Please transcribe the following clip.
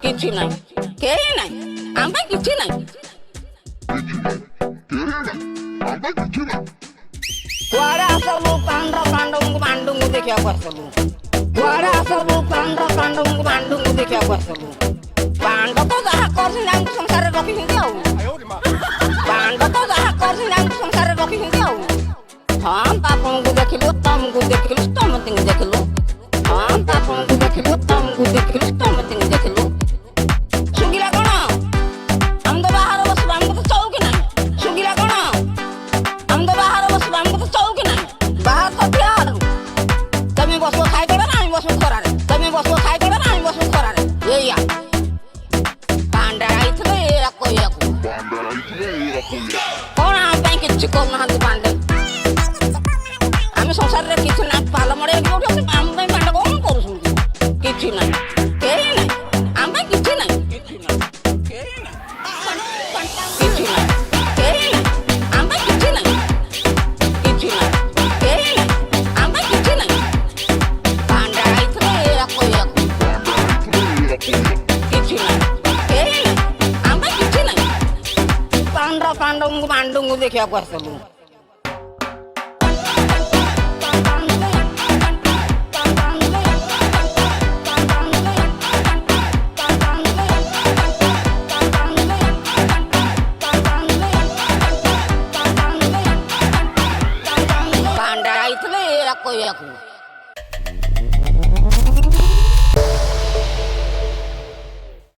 କିଛି ନାହିଁ କେହି ନାହିଁ ଆମ ପାଇଁ କିଛି ନାହିଁ କୁଆଡ଼େ ଆସିଲୁ ପାଣ୍ଡୁଙ୍କୁ ଦେଖିବାକୁ ଆସିଲୁ କୁଆଡ଼େ ଆସିଲୁ ପାଣ୍ଡୁଙ୍କୁ ଦେଖିବାକୁ ଆସିଲୁ ପାଣ୍ଡ ତ ଯାହା କରିଛନ୍ତି ଆମକୁ ସଂସାରରେ ରଖିଛନ୍ତି ଆଉ ପାଣ୍ଡ ତ ଯାହା କରିଛନ୍ତି ଆମକୁ ସଂସାରରେ ରଖିଛନ୍ତି ଆଉ ହଁ ବାପଙ୍କୁ ଦେଖିଲୁ ତମକୁ ଦେଖିଲୁ ସମସ୍ତଙ୍କୁ ଦେଖିଲୁ ହଁ ବାପଙ୍କୁ ଦେଖିଲୁ ତମକୁ ଦେଖିଲୁ ସମସ୍ତଙ୍କୁ ଦେଖିଲୁ ଶୁଙ୍ଗିଲା କଣ ଆମ ତ ବାହାର ବସିବୁ ଆମକୁ ତ ଚଉକି ନାହିଁ ଶୁଙ୍ଗିଲା କଣ ଆମ ତ ବାହାର ବସିବୁ ଆମକୁ ତ ଚଉକି ନାହିଁ ବାହାର ତ ଠିଆ ହେଲୁ ତମେ ବସିବ ଖାଇଦେବେ ନା ଆମେ ବସିବୁ ଖରାରେ ତମେ ବସିବ ଖାଇଦେବେ ନା ଆମେ ବସିବୁ ଖରାରେ ଏଇଆ ପାଣ୍ଡା ଆଇଥିଲେ ଏଇଆ କହିବାକୁ କଣ ଆମ ପାଇଁ କିଛି କରୁନାହାନ୍ତି ପାଣ୍ଡେ ଆମେ ସଂସାରରେ କିଛି ନା ପାଲ ମଡ଼େଇକି ରହୁଛନ୍ତି ଆମ ପାଇଁ ପାଣ୍ଡ କଣ କରୁଛନ୍ତି କିଛି ନାହିଁ କେହି ନାହିଁ ଆମ ପାଇଁ କିଛି ନାହିଁ କିଛି ନାହିଁ କେହି ନାହିଁ ଆମ ପାଇଁ କିଛି ନାହିଁ କିଛି ନାହିଁ କେହି ନାହିଁ ଆମ ପାଇଁ କିଛି ନାହିଁ ପାଣ୍ଡା ଆଇଥିଲେ ଏଇଆ କହିବାକୁ କିଛି ନାହିଁ କେହି ନାହିଁ ଆମ ପାଇଁ କିଛି ନାହିଁ ପାଣ୍ଡଙ୍କୁ ଦେଖିବାକୁ ଆସିଲୁ